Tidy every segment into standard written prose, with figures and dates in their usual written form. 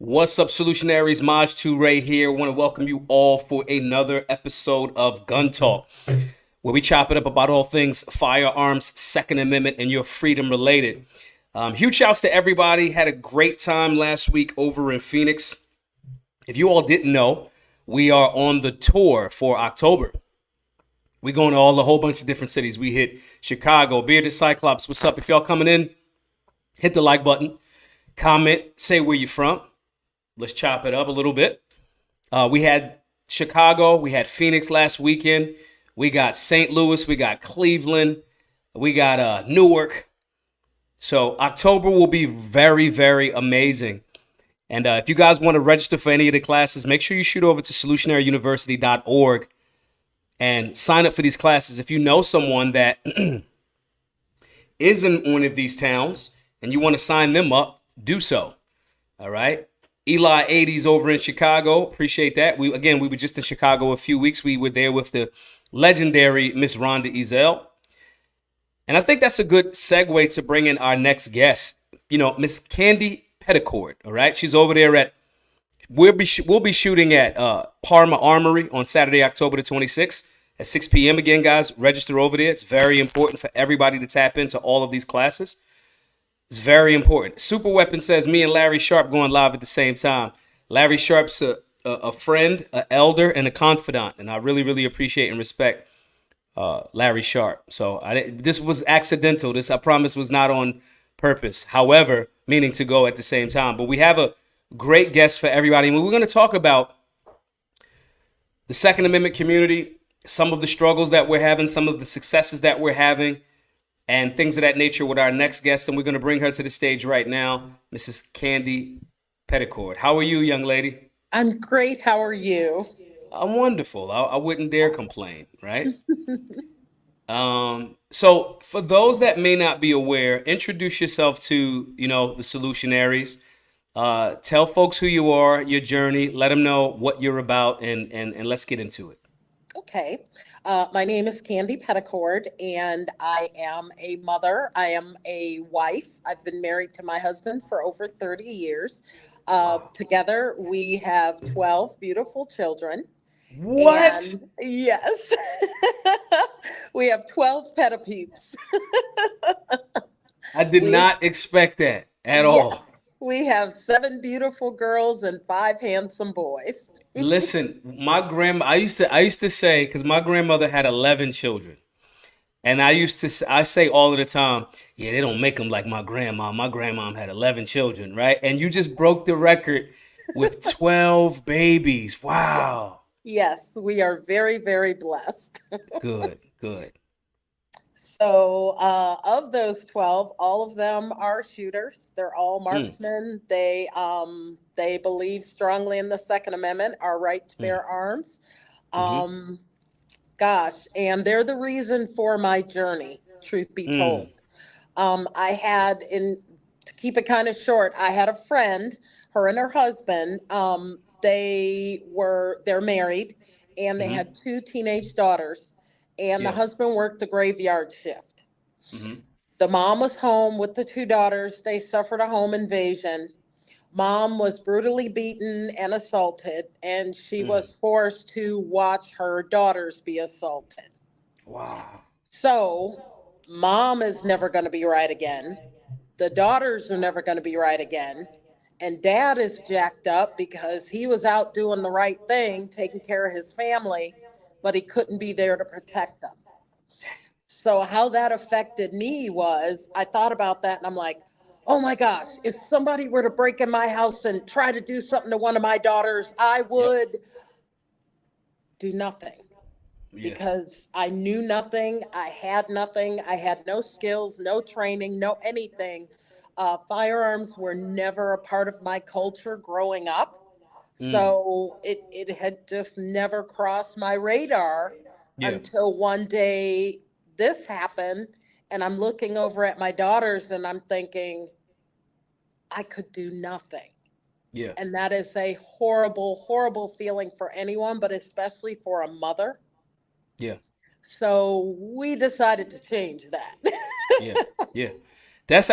What's up, solutionaries? Maj Toure here. I want to welcome you all for another episode of Gun Talk, where we chop it up about all things firearms, Second Amendment, and your freedom related. Huge shouts to everybody. Had a great time last week over in Phoenix. If you all didn't know, we are on the tour for October. We going to a whole bunch of different cities. We hit Chicago, Bearded Cyclops. What's up? If y'all coming in, hit the like button, comment, say where you're from. Let's chop it up a little bit. We had Chicago. We had Phoenix last weekend. We got St. Louis. We got Cleveland. We got Newark. So October will be very, very amazing. And if you guys want to register for any of the classes, make sure you shoot over to solutionaryuniversity.org and sign up for these classes. If you know someone that is in one of these towns and you want to sign them up, do so. All right. Eli 80s over in Chicago. Appreciate that. We were just in Chicago a few weeks. We were there with the legendary Miss Rhonda Ezel. And I think that's a good segue to bring in our next guest, Miss Candy Petticord. All right. She's over there at, we'll be shooting at Parma Armory on Saturday, October the 26th at 6 p.m. Again, guys, register over there. It's very important for everybody to tap into all of these classes. It's very important. Super Weapon says me and Larry Sharp going live at the same time. Larry Sharp's a friend, an elder, and a confidant, and I really, really appreciate and respect Larry Sharp. So this was accidental. This, I promise, was not on purpose. However, meaning to go at the same time. But we have a great guest for everybody. And we're going to talk about the Second Amendment community, some of the struggles that we're having, some of the successes that we're having, and things of that nature with our next guest. And we're going to bring her to the stage right now, Mrs. Candy Petticord. How are you, young lady? I'm great. How are you? I'm wonderful. I wouldn't dare complain, right? So for those that may not be aware, introduce yourself to, the solutionaries. Tell folks who you are, your journey, let them know what you're about, and let's get into it. Okay. My name is Candy Petticord, and I am a mother. I am a wife. I've been married to my husband for over 30 years. Wow. Together, we have 12 beautiful children. What? And yes, we have 12 pettipeeps. I did We, not expect that at all. yes, we have 7 beautiful girls and 5 handsome boys. Listen, my grandma, I used to say, because my grandmother had 11 children. And I say all of the time, yeah, they don't make them like my grandma. My grandma had 11 children, right? And you just broke the record with 12 babies. Yes. Wow. Yes, we are very, very blessed. Good, good. So, of those 12, all of them are shooters. They're all Mm, marksmen. They believe strongly in the Second Amendment, our right to mm, bear arms. mm-hmm, Um, Gosh, and they're the reason for my journey, truth be mm, told. I had in To keep it kind of short, I had a friend, her and her husband, they're married and they mm-hmm, had 2 teenage daughters, and the yeah, husband worked the graveyard shift. mm-hmm, The mom was home with the 2 daughters. They suffered a home invasion. Mom was brutally beaten and assaulted, and she mm. was forced to watch her daughters be assaulted. Wow. So, mom is never going to be right again. The daughters are never going to be right again. And dad is jacked up because he was out doing the right thing, taking care of his family, but he couldn't be there to protect them. So, how that affected me was I thought about that and I'm like, oh my gosh, if somebody were to break in my house and try to do something to one of my daughters, I Yep. would do nothing Yeah. because I knew nothing. I had nothing. I had no skills, no training, no anything. Firearms were never a part of my culture growing up. Mm. So it had just never crossed my radar Yeah. until one day this happened. And I'm looking over at my daughters and I'm thinking, I could do nothing. Yeah. And that is a horrible, horrible feeling for anyone, but especially for a mother. Yeah. So we decided to change that. Yeah. Yeah. That's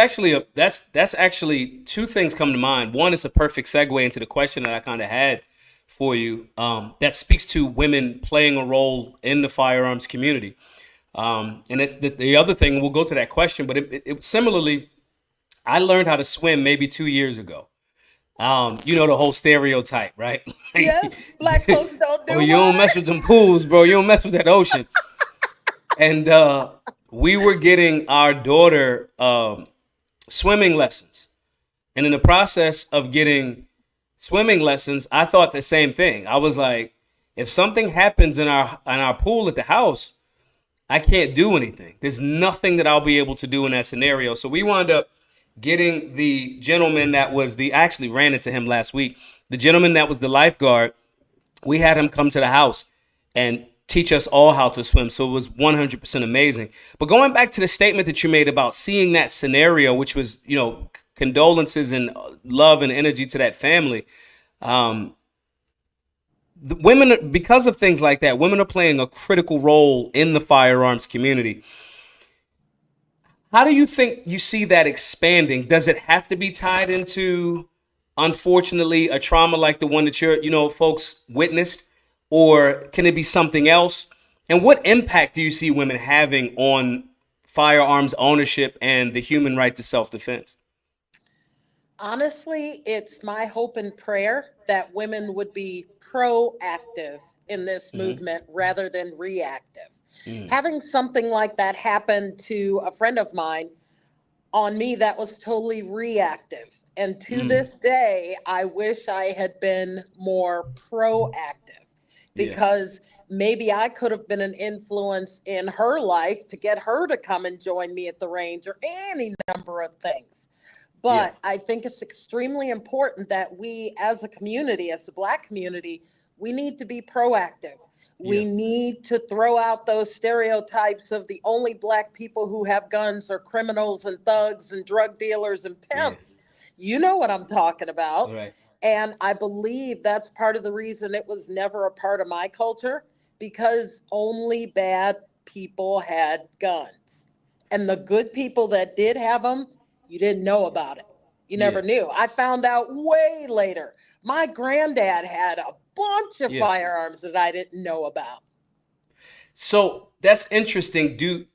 actually two things come to mind. One is a perfect segue into the question that I kind of had for you. That speaks to women playing a role in the firearms community. And it's the other thing. We'll go to that question, but similarly, I learned how to swim maybe 2 years ago. You know the whole stereotype, right? Yes, black folks don't Oh, do you don't water. mess with them pools, bro. You don't mess with that ocean. And we were getting our daughter swimming lessons, and in the process of getting swimming lessons, I thought the same thing. I was like, if something happens in our pool at the house, I can't do anything. There's nothing that I'll be able to do in that scenario. So we wound up getting the gentleman that was the I actually ran into him last week. The gentleman that was the lifeguard, we had him come to the house and teach us all how to swim. So it was 100% amazing. But going back to the statement that you made about seeing that scenario, which was, condolences and love and energy to that family. The women, because of things like that, women are playing a critical role in the firearms community. How do you think you see that expanding? Does it have to be tied into, unfortunately, a trauma like the one that folks witnessed, or can it be something else? And what impact do you see women having on firearms ownership and the human right to self-defense? Honestly, it's my hope and prayer that women would be proactive in this Mm-hmm. movement rather than reactive. Mm, Having something like that happen to a friend of mine, on me, that was totally reactive. And to mm, this day, I wish I had been more proactive yeah, because maybe I could have been an influence in her life to get her to come and join me at the range or any number of things. yeah, But I think it's extremely important that we, as a community, as a Black community, we need to be proactive. yeah, We need to throw out those stereotypes of the only Black people who have guns are criminals and thugs and drug dealers and yeah. pimps. You know what I'm talking All about. right. And I believe that's part of the reason it was never a part of my culture because only bad people had guns. And the good people that did have them, you didn't know about it. You never Yeah, knew. I found out way later. My granddad had a bunch of yeah. firearms that I didn't know about. So that's interesting. Do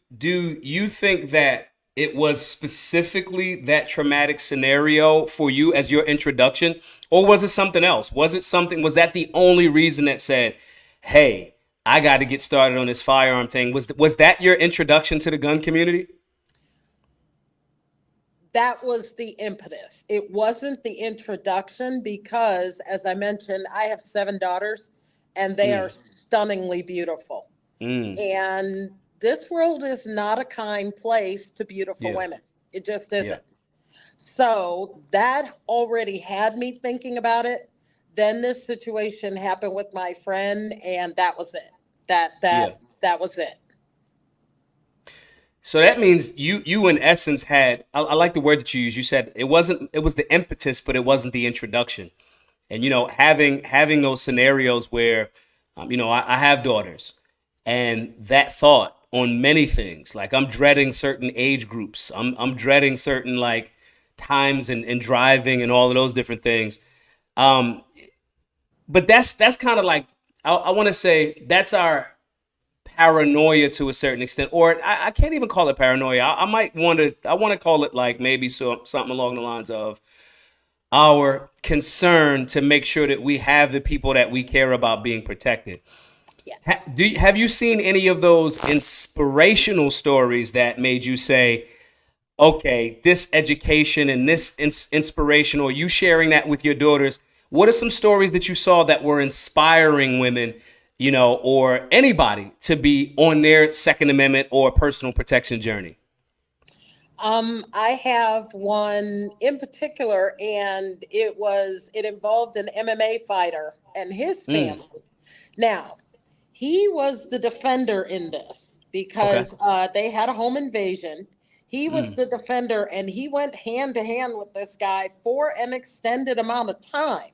you think that it was specifically that traumatic scenario for you as your introduction, or was it something else? Was that the only reason that said, "Hey, I got to get started on this firearm thing"? Was that your introduction to the gun community? That was the impetus. It wasn't the introduction because, as I mentioned, I have 7 daughters and they are Mm, stunningly beautiful. mm, And this world is not a kind place to beautiful yeah, women. It just yeah, isn't. So that already had me thinking about it. Then this situation happened with my friend, and that was it. That yeah. that that was it. So that means you in essence had I like the word that you used. You said it was the impetus, but it wasn't the introduction. And having those scenarios where I have daughters, and that thought on many things, like I'm dreading certain age groups, I'm dreading certain like times and driving and all of those different things. um but that's kind of like, I want to say that's our paranoia to a certain extent, or I can't even call it paranoia. I want to call it like maybe something along the lines of our concern to make sure that we have the people that we care about being protected. Yes. Have you seen any of those inspirational stories that made you say, okay, this education and this inspiration, or you sharing that with your daughters? What are some stories that you saw that were inspiring women, or anybody to be on their Second Amendment or personal protection journey? I have one in particular, and it involved an MMA fighter and his Mm, family. Now, he was the defender in this okay. because they had a home invasion. He was Mm, the defender, and he went hand to hand with this guy for an extended amount of time.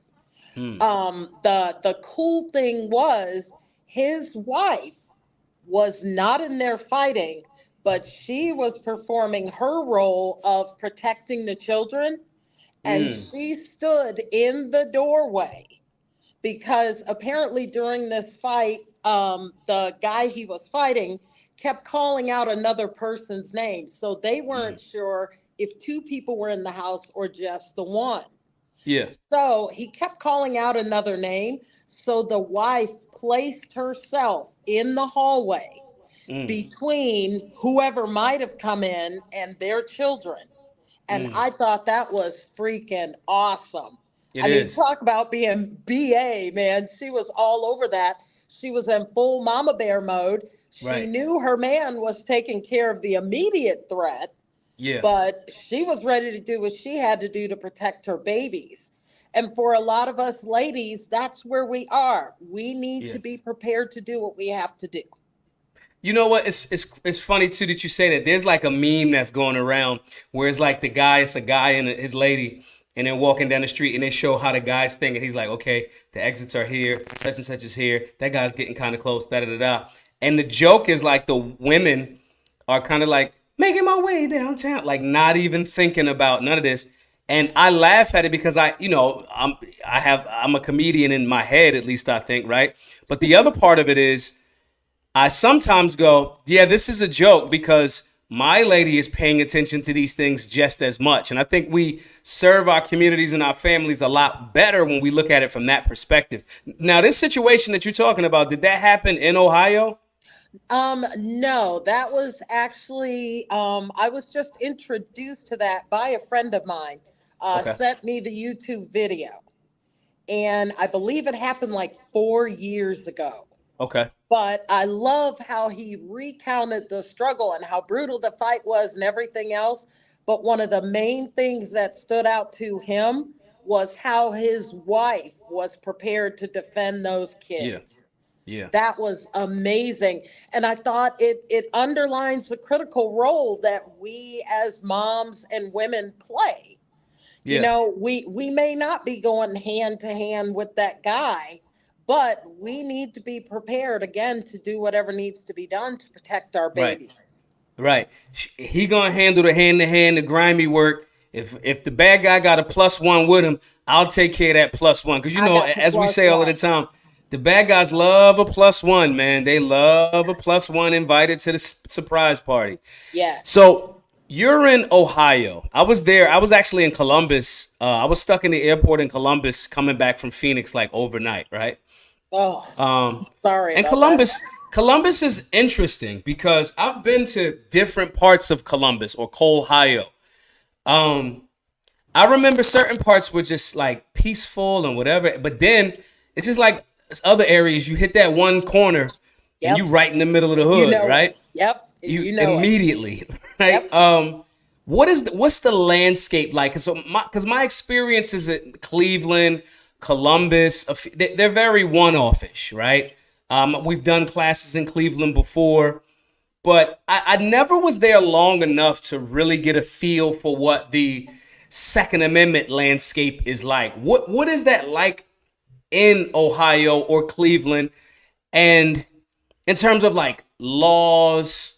mm, The cool thing was his wife was not in there fighting, but she was performing her role of protecting the children, and Mm. she stood in the doorway because apparently during this fight, the guy he was fighting kept calling out another person's name. So they weren't Mm. sure if two people were in the house or just the one. Yeah. So he kept calling out another name. So the wife placed herself in the hallway Mm. between whoever might have come in and their children. And Mm. I thought that was freaking awesome. It I mean, is. talk about being BA, man. She was all over that. She was in full mama bear mode. She Right. knew her man was taking care of the immediate threat, Yeah. but she was ready to do what she had to do to protect her babies. And for a lot of us ladies, that's where we are. We need Yeah. to be prepared to do what we have to do. You know what? It's funny too that you say that. There's like a meme that's going around where it's like it's a guy and his lady, and they're walking down the street, and they show how the guy's thinking. He's like, okay, the exits are here, such and such is here. That guy's getting kind of close, da da da da. And the joke is like the women are kind of like making my way downtown, like not even thinking about none of this. And I laugh at it because I'm a comedian in my head, at least I think, right? But the other part of it is I sometimes go, yeah, this is a joke because my lady is paying attention to these things just as much. And I think we serve our communities and our families a lot better when we look at it from that perspective. Now, this situation that you're talking about, did that happen in Ohio? No, that was actually, I was just introduced to that by a friend of mine, Okay. sent me the YouTube video. And I believe it happened like 4 years ago. Okay. But I love how he recounted the struggle and how brutal the fight was and everything else. But one of the main things that stood out to him was how his wife was prepared to defend those Yeah. kids. Yeah. That was amazing. And I thought it underlines the critical role that we as moms and women play. You Yeah. know, we may not be going hand to hand with that guy, but we need to be prepared again to do whatever needs to be done to protect our Right. babies. Right. He gonna handle the hand to hand, the grimy work. If the bad guy got a +1 with him, I'll take care of that +1. Cause you I know, got the as we plus say all of the one. time, the bad guys love a +1, man. They love a +1 invited to the surprise party. Yes. So you're in Ohio. I was there. I was actually in Columbus. I was stuck in the airport in Columbus, coming back from Phoenix like overnight, right? Oh, Um, sorry and about that. Columbus is interesting because I've been to different parts of Columbus or Ohio. Um, I remember certain parts were just like peaceful and whatever, but then it's just like other areas. You hit that one corner and you Yep. right in the middle of the And you hood, know it. right? Yep. And You you know it. immediately, right? Yep. What's the landscape like? Because my experience is at Cleveland, Columbus, they're very one-offish, right? We've done classes in Cleveland before, but I never was there long enough to really get a feel for what the Second Amendment landscape is like. What is that like in Ohio or Cleveland? And in terms of like laws,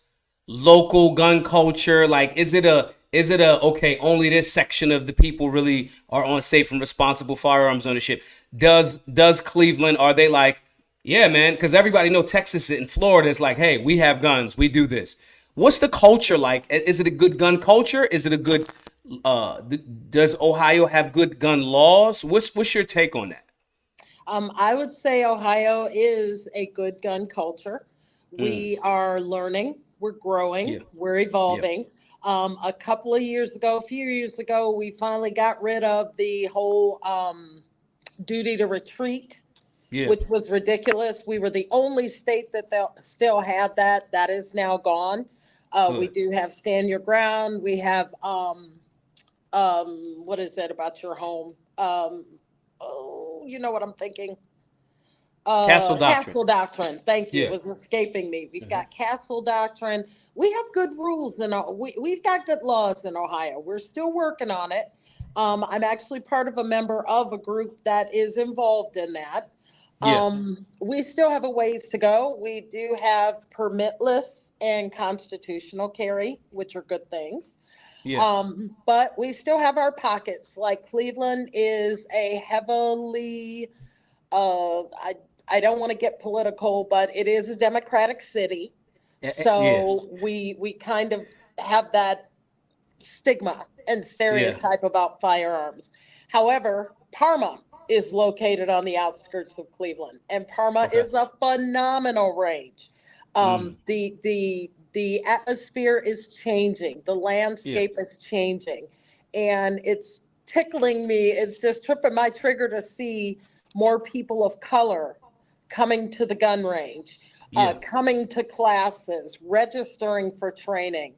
local gun culture, like is it a okay, only this section of the people really are on safe and responsible firearms ownership? Does Cleveland, are they like, yeah, man, because everybody know Texas and Florida is like, hey, we have guns, we do this. What's the culture like? Is it a good gun culture? Is it a good does Ohio have good gun laws? What's your take on that? I would say Ohio is a good gun culture. Mm, We are learning, we're growing, yeah, we're yeah, evolving. A couple of years ago, a few years ago, we finally got rid of the whole duty to retreat, yeah. which was ridiculous. We were the only state that still had that. That is now gone. We Good. do have stand your ground. We have what is it about your home? Oh, you know what I'm thinking. Castle doctrine. Castle doctrine. Thank you. It Yeah. was escaping me. We've Hmm. got castle doctrine. We have good rules and we've got good laws in Ohio. We're still working on it. I'm actually part of a member of a group that is involved in that. Yeah. We still have a ways to go. We do have permitless and constitutional carry, which are good things. Yeah. But we still have our pockets. Like Cleveland is a heavily, I don't want to get political, but it is a Democratic city. Yeah. So we kind of have that stigma and Yeah. stereotype about firearms. However, Parma is located on the outskirts of Cleveland, and Parma Okay. is a phenomenal range. Mm. The atmosphere is changing, the Yeah. landscape is changing, and it's tickling me. It's just tripping my trigger to see more people of color coming to the gun range, Yeah. coming to classes, registering for training.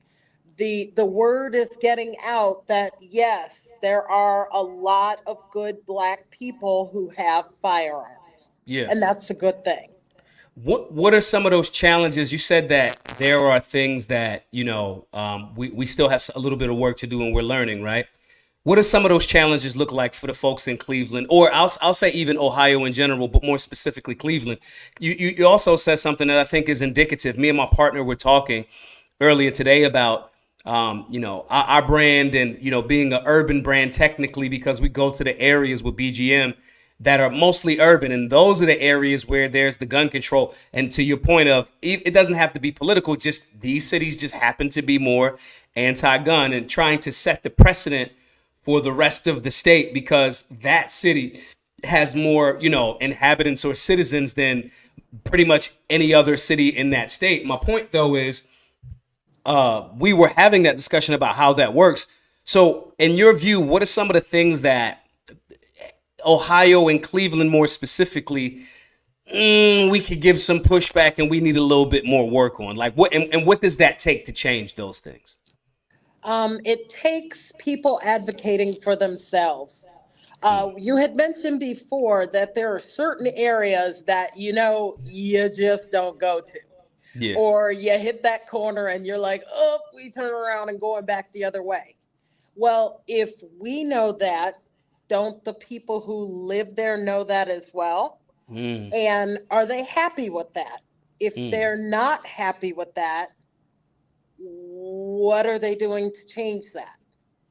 The word is getting out that yes, there are a lot of good black people who have firearms, Yeah. and that's a good thing. What are some of those challenges? You said that there are things that we still have a little bit of work to do and we're learning, right? What do some of those challenges look like for the folks in Cleveland, or I'll say even Ohio in general, but more specifically Cleveland? You also said something that I think is indicative. Me and my partner were talking earlier today about our brand and being an urban brand technically because we go to the areas with BGM that are mostly urban, and those are the areas where there's the gun control. And to your point of it doesn't have to be political, just these cities just happen to be more anti-gun and trying to set the precedent for the rest of the state because that city has more inhabitants or citizens than pretty much any other city in that state. My point though is we were having that discussion about how that works. So in your view, what are some of the things that Ohio and Cleveland more specifically, we could give some pushback and we need a little bit more work on? Like and what does that take to change those things? It takes people advocating for themselves. Mm. You had mentioned before that there are certain areas that you just don't go to, Yeah. or you hit that corner and you're like, oh, we turn around and going back the other way. Well, if we know that, don't the people who live there know that as well? Mm. And are they happy with that? If Mm. they're not happy with that, what are they doing to change that?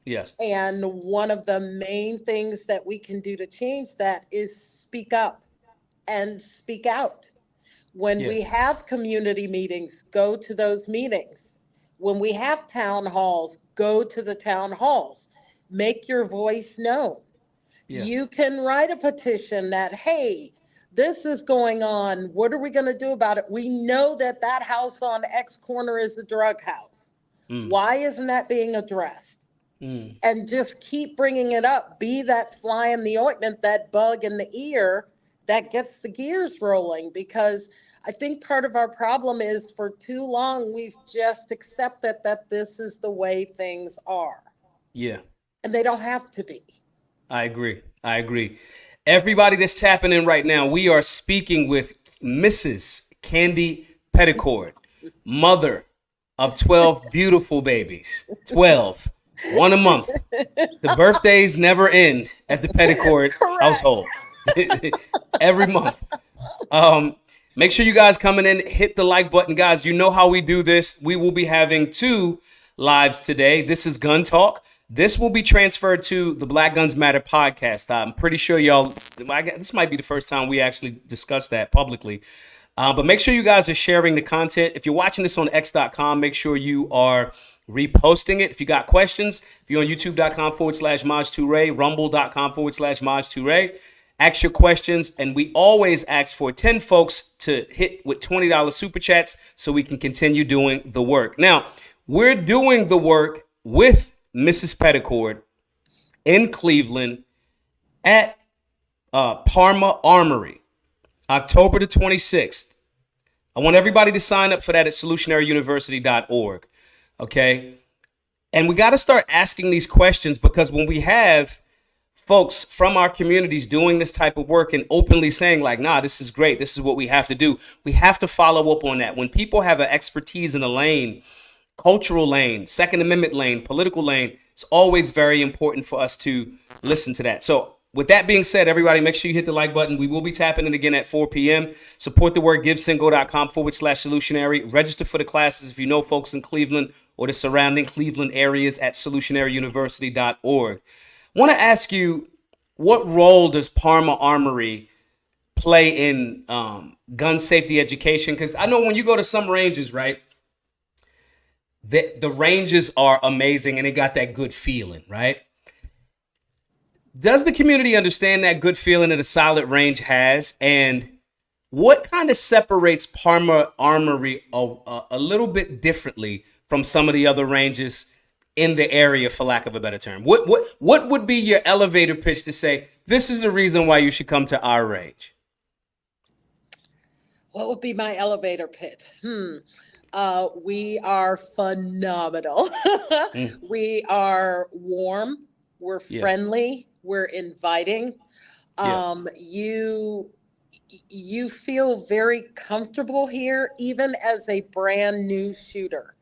Yes. And one of the main things that we can do to change that is speak up and speak out. When Yeah. we have community meetings, go to those meetings. When we have town halls, go to the town halls. Make your voice known. Yeah. You can write a petition that, hey, this is going on. What are we going to do about it? We know that that house on X corner is a drug house. Mm. Why isn't that being addressed? Mm. And just keep bringing it up. Be that fly in the ointment, that bug in the ear that gets the gears rolling. Because I think part of our problem is for too long, we've just accepted that this is the way things are. Yeah. And they don't have to be. I agree. I agree. Everybody that's tapping in right now, we are speaking with Mrs. Candy Petticord, mother of 12 beautiful babies. 12, one a month. The birthdays never end at the Petticord Correct. household. Every month. Make sure you guys coming in, hit the like button, guys. You know how we do this. We will be having 2 lives today. This is Gun Talk. This will be transferred to the Black Guns Matter podcast. I'm pretty sure y'all, this might be the first time we actually discuss that publicly. But make sure you guys are sharing the content. If you're watching this on x.com, make sure you are reposting it. If you got questions, if you're on youtube.com/Maj Toure, rumble.com/Maj Toure, ask your questions. And we always ask for 10 folks to hit with $20 super chats so we can continue doing the work. Now, we're doing the work with Mrs. Petticord in Cleveland at Parma Armory, October the 26th. I want everybody to sign up for that at solutionaryuniversity.org. Okay. And we got to start asking these questions because when we have folks from our communities doing this type of work and openly saying like, nah, this is great, this is what we have to do, we have to follow up on that. When people have an expertise in a lane, cultural lane, Second Amendment lane, political lane, it's always very important for us to listen to that. So with that being said, everybody, make sure you hit the like button. We will be tapping it again at 4 p.m. Support the work, givesendgo.com/solutionary. Register for the classes if you know folks in Cleveland or the surrounding Cleveland areas at solutionaryuniversity.org. Want to ask you, what role does Parma Armory play in gun safety education? Because I know when you go to some ranges, right, the ranges are amazing and they got that good feeling, right? Does the community understand that good feeling that a solid range has? And what kind of separates Parma Armory a little bit differently from some of the other ranges in the area, for lack of a better term? What would be your elevator pitch to say, this is the reason why you should come to our range? What would be my elevator pitch? We are phenomenal. Mm, We are warm. We're yeah, friendly. We're inviting. yeah, You feel very comfortable here, even as a brand new shooter.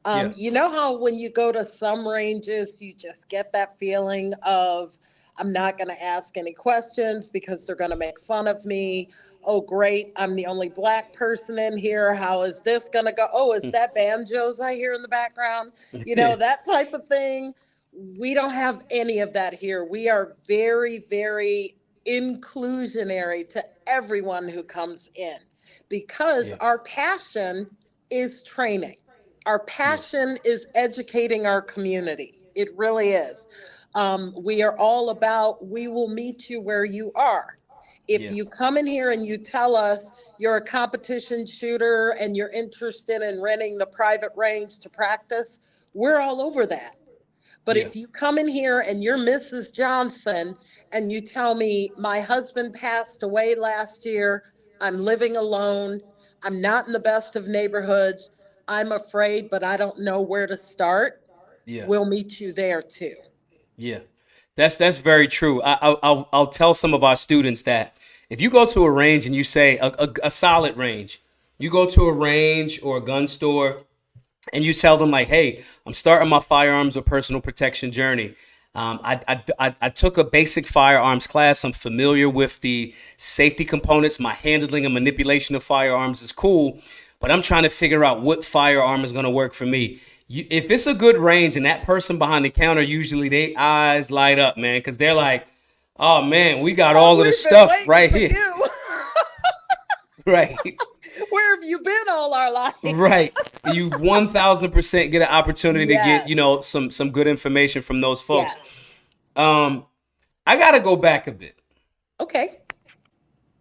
yeah, You know how when you go to some ranges, you just get that feeling of, I'm not going to ask any questions because they're going to make fun of me. Oh, great. I'm the only black person in here. How is this going to go? Oh, is mm, that banjos I hear in the background? That type of thing. We don't have any of that here. We are very, very inclusionary to everyone who comes in because yeah, our passion is training. Our yeah, passion is educating our community. It really is. We are all about, we will meet you where you are. If yeah, you come in here and you tell us you're a competition shooter and you're interested in renting the private range to practice, we're all over that. But yeah, if you come in here and you're Mrs. Johnson and you tell me my husband passed away last year, I'm living alone, I'm not in the best of neighborhoods, I'm afraid, but I don't know where to start, yeah. we'll meet you there too. Yeah, that's very true. I'll tell some of our students that if you go to a range and you say a solid range, you go to a range or a gun store and you tell them like, "Hey, I'm starting my firearms or personal protection journey. I took a basic firearms class. I'm familiar with the safety components. My handling and manipulation of firearms is cool, but I'm trying to figure out what firearm is going to work for me." If it's a good range and that person behind the counter, usually they eyes light up, man, because they're like, "Oh man, we got Oh, all of the we've been stuff waiting right for here." you. Right. Where have you been all our life? Right. You 1000% get an opportunity to get, Yes. some good information from those folks. Yes. Um, I gotta go back a bit. Okay.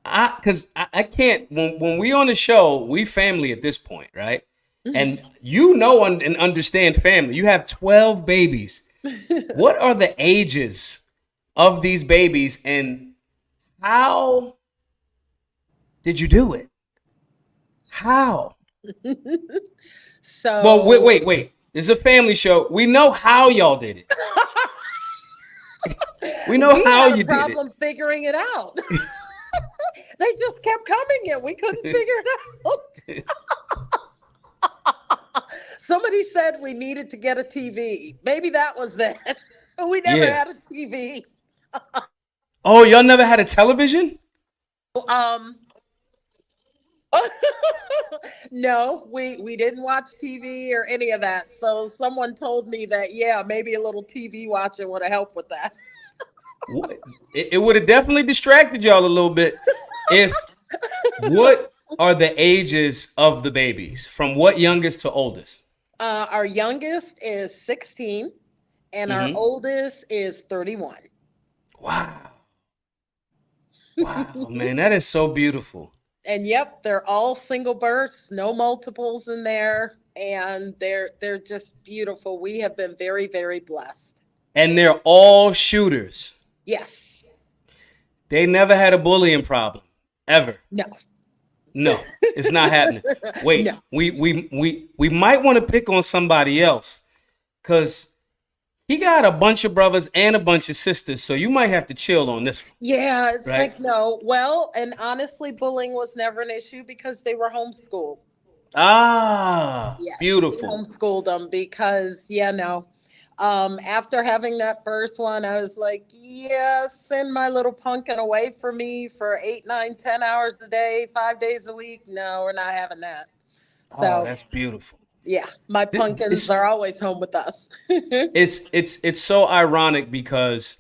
I can't when we on the show, we family at this point, right? And Mhm. and understand family. You have 12 babies. What are the ages of these babies and how did you do it? How? Well, So wait. This is a family show. We know how y'all did it. We know we how had a you did it. problem figuring it out. They just kept coming and we couldn't figure it out. Somebody said we needed to get a TV. Maybe that was it. We never Yeah. had a TV. Oh, y'all never had a television? Um, no, we didn't watch TV or any of that. So someone told me that yeah, maybe a little TV watching would have helped with that. What? It would have definitely distracted y'all a little bit. If What are the ages of the babies from what youngest to oldest? Our youngest is 16 and our Mm-hmm. oldest is 31. Wow. Wow, man, that is so beautiful. And yep, they're all single births, no multiples in there, and they're just beautiful. We have been very, very blessed. And they're all shooters. Yes. They never had a bullying problem. Ever. No. No, it's not happening. No. Wait, we might want to pick on somebody else because he got a bunch of brothers and a bunch of sisters, so you might have to chill on this one, Yeah, it's right? like no. Well, and honestly, bullying was never an issue because they were homeschooled. Ah, Yes, we beautiful. homeschooled them because yeah, no. After having that first one, I was like, yeah, send my little pumpkin away from me for 8, 9, 10 hours a day, 5 days a week. No, we're not having that. Oh, So that's beautiful. yeah, my pumpkins It's are always home with us. it's so ironic because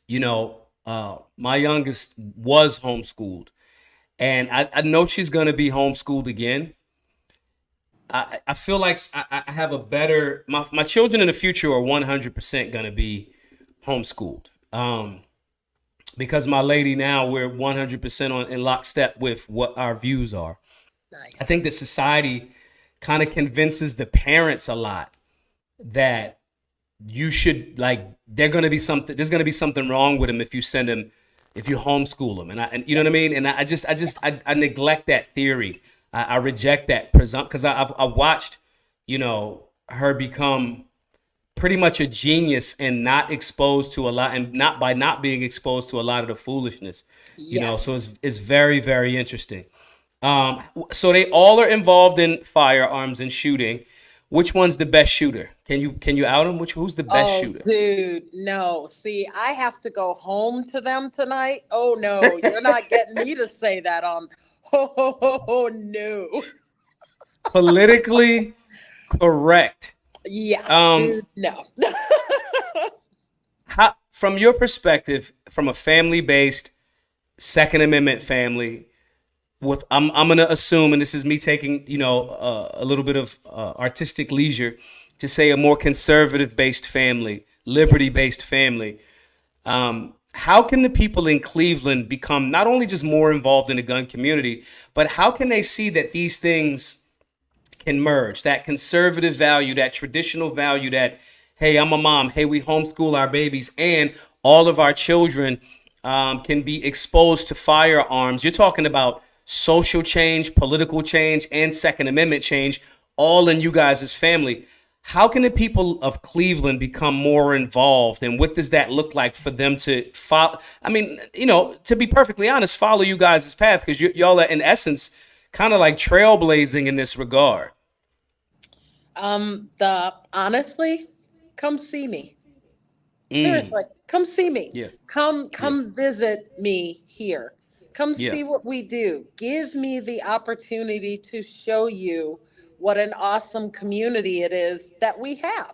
my youngest was homeschooled, and I know she's gonna be homeschooled again. I feel like I have a better my children in the future are 100% gonna be homeschooled. Because my lady now we're 100% on in lockstep with what our views are. I Nice. think that society kind of convinces the parents a lot that you should like there's gonna be something wrong with them if you send them if you homeschool them and you know what I mean Yes. and I neglect that theory. I reject that presumption because I've watched her become pretty much a genius and not exposed to a lot and not by not being exposed to a lot of the foolishness. So Yes. it's very very interesting. So they all are involved in firearms and shooting. Which one's the best shooter? Can you out them? Who's the best Oh, shooter? dude, no. See, I have to go home to them tonight. Oh, no, you're not getting me to say that on. Oh, no. Politically correct. Yeah, Um, dude, no. from your perspective, from a family-based Second Amendment family, with I'm gonna assume, and this is me taking a little bit of artistic leisure to say a more conservative-based family, Yes. liberty-based family. How can the people in Cleveland become not only just more involved in the gun community, but how can they see that these things can merge that conservative value, that traditional value that, hey, I'm a mom, hey, we homeschool our babies, and all of our children can be exposed to firearms. You're talking about social change, political change, and Second Amendment change, all in you guys' family. How can the people of Cleveland become more involved, and what does that look like for them to follow? I mean, to be perfectly honest, follow you guys' path because y'all are in essence kind of like trailblazing in this regard. The honestly, come see me. Mm. Seriously, come see me. Yeah. Come Yeah. come visit me here. Come Yeah. see what we do. Give me the opportunity to show you what an awesome community it is that we have.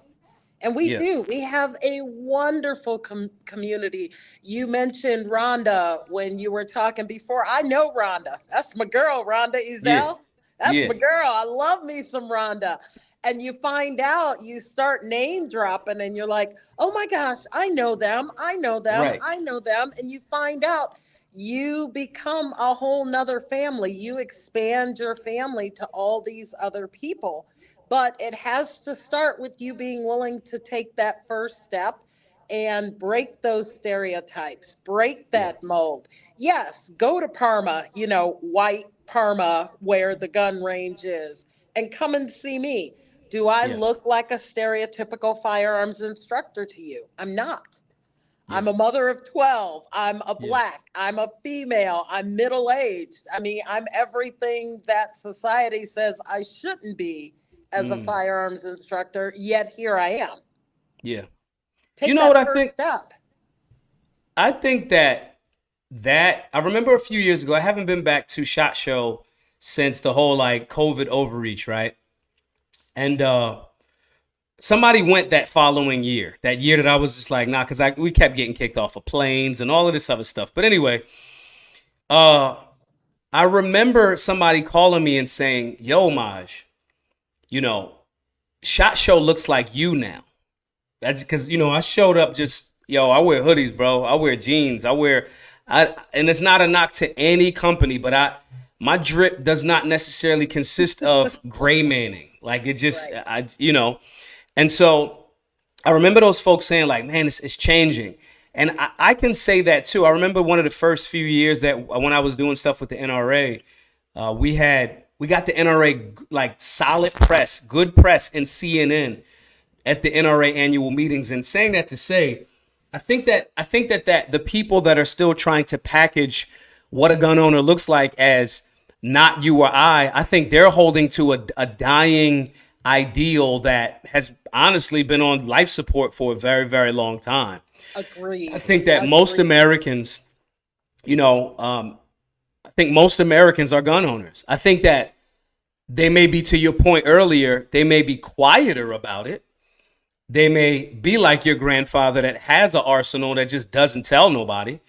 And we Yeah. do. We have a wonderful community. You mentioned Rhonda when you were talking before. I know Rhonda. That's my girl, Rhonda Yeah. Ezel. That's Yeah. my girl. I love me some Rhonda. And you find out, you start name dropping, and you're like, oh my gosh, I know them. I know them. Right. I know them. And you find out you become a whole nother family. You expand your family to all these other people, but it has to start with you being willing to take that first step and break those stereotypes, break Yeah. that mold. Yes, go to Parma, white Parma where the gun range is, and come and see me. Do I Yeah. look like a stereotypical firearms instructor to you? I'm not. Yeah. I'm a mother of 12. I'm a Yeah. black. I'm a female. I'm middle aged. I mean, I'm everything that society says I shouldn't be as a Mm. firearms instructor, yet here I am. Yeah. You Take know what that I first think? step. I think that I remember a few years ago. I haven't been back to SHOT Show since the whole like COVID overreach, right? And somebody went that following year. That year that I was just like, nah, because we kept getting kicked off of planes and all of this other stuff. But anyway, uh, I remember somebody calling me and saying, "Yo, Maj, you know, SHOT Show looks like you now." That's because I showed up just I wear hoodies, bro. I wear jeans. And it's not a knock to any company, but my drip does not necessarily consist of gray manning. Like it just Right. and so I remember those folks saying like, man, it's changing. And I can say that too. I remember one of the first few years that when I was doing stuff with the NRA, we got the NRA like solid press, good press in CNN at the NRA annual meetings. And saying that to say, I think that the people that are still trying to package what a gun owner looks like as not you or I think they're holding to a dying ideal that has honestly been on life support for a very, very long time. I Agreed. think that most Agreed. Americans, you know, I think most Americans are gun owners. I think that they may be, to your point earlier, they may be quieter about it. They may be like your grandfather that has an arsenal that just doesn't tell nobody,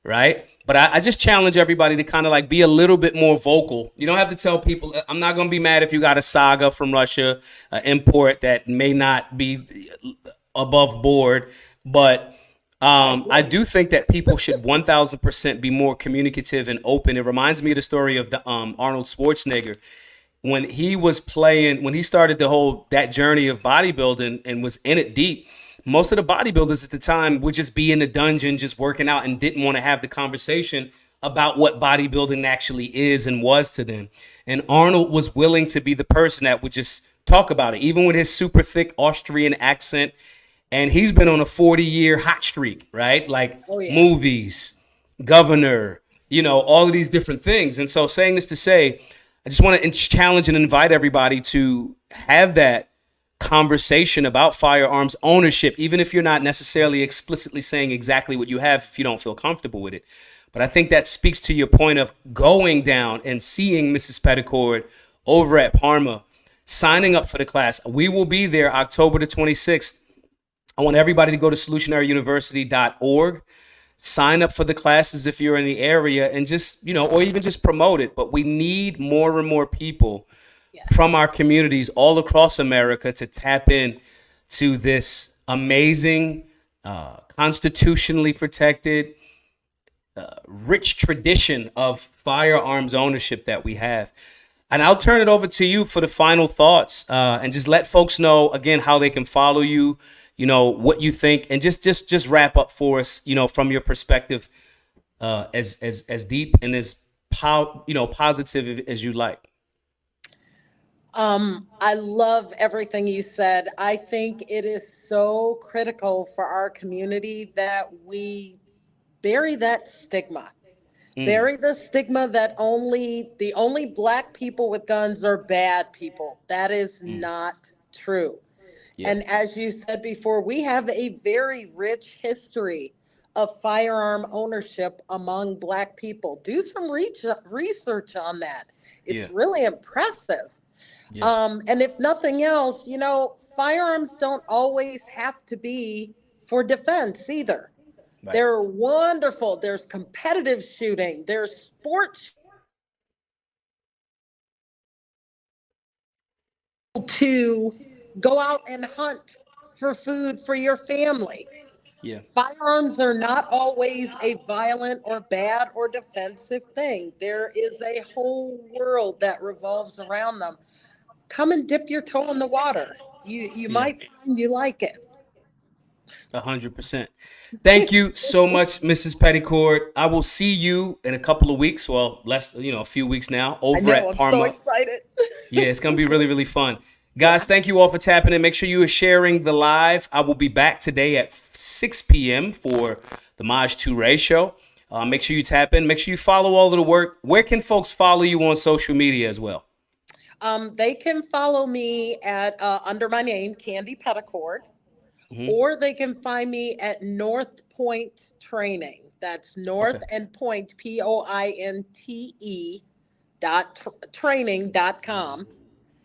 right? But I just challenge everybody to kind of like be a little bit more vocal. You don't have to tell people. I'm not going to be mad if you got a saga from Russia, import that may not be above board, but I I agree. do think that people should 1,000% be more communicative and open. It reminds me of the story of the Arnold Schwarzenegger when he was playing, when he started the whole that journey of bodybuilding and was in it deep. Most of the bodybuilders at the time would just be in the dungeon just working out and didn't want to have the conversation about what bodybuilding actually is and was to them. And Arnold was willing to be the person that would just talk about it, even with his super thick Austrian accent. And he's been on a 40-year hot streak, right? Like Oh yeah. movies, Governor, all of these different things. And so, saying this to say, I just want to challenge and invite everybody to have that conversation about firearms ownership, even if you're not necessarily explicitly saying exactly what you have if you don't feel comfortable with it. But I think that speaks to your point of going down and seeing Mrs. Petticord over at Parma, signing up for the class. We will be there October the 26th. I want everybody to go to solutionaryuniversity.org, sign up for the classes if you're in the area, and just, or even just promote it. But we need more and more people from Yes. our communities all across America to tap in to this amazing, constitutionally protected, rich tradition of firearms ownership that we have. And I'll turn it over to you for the final thoughts, and just let folks know again how they can follow you, what you think, and just wrap up for us, from your perspective, as deep and as positive as you like. I love everything you said. I think it is so critical for our community that we bury that stigma. Mm, Bury the stigma that the only black people with guns are bad people. That is mm, not true. yeah, And as you said before, we have a very rich history of firearm ownership among black people. Do some research on that. It's yeah, really impressive. yeah, And if nothing else, firearms don't always have to be for defense either. right, They're wonderful. There's competitive shooting, there's sports to go out and hunt for food for your family. yeah, Firearms are not always a violent or bad or defensive thing. There is a whole world that revolves around them. Come and dip your toe in the water. You yeah. might find you like it. 100%. Thank you so much, Mrs. Petticord. I will see you in a couple of weeks. Well, less, a few weeks now, I over know, at I'm so Parma. excited. Yeah, it's gonna be really, really fun. Yeah. Guys, thank you all for tapping in. Make sure you are sharing the live. I will be back today at 6 p.m. for the Maj Toure show. Make sure you tap in. Make sure you follow all of the work. Where can folks follow you on social media as well? They can follow me at under my name, Candy Petticord, Hmm. or they can find me at North Point Training. That's North Okay. and Point, POINTE dot training.com.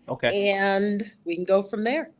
Okay. And we can go from there.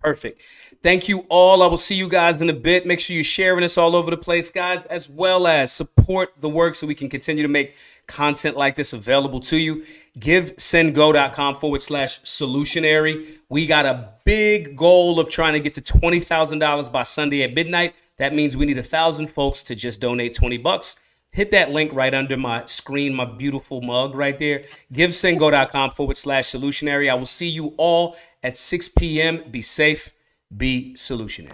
Perfect. Thank you all. I will see you guys in a bit. Make sure you're sharing this all over the place, guys, as well as support the work so we can continue to make content like this available to you. GiveSendGo.com/solutionary. We got a big goal of trying to get to $20,000 by Sunday at midnight. That means we need 1,000 folks to just donate $20. Hit that link right under my screen, my beautiful mug right there. GiveSendGo.com/solutionary. I will see you all at 6 p.m. Be safe, be solutionary.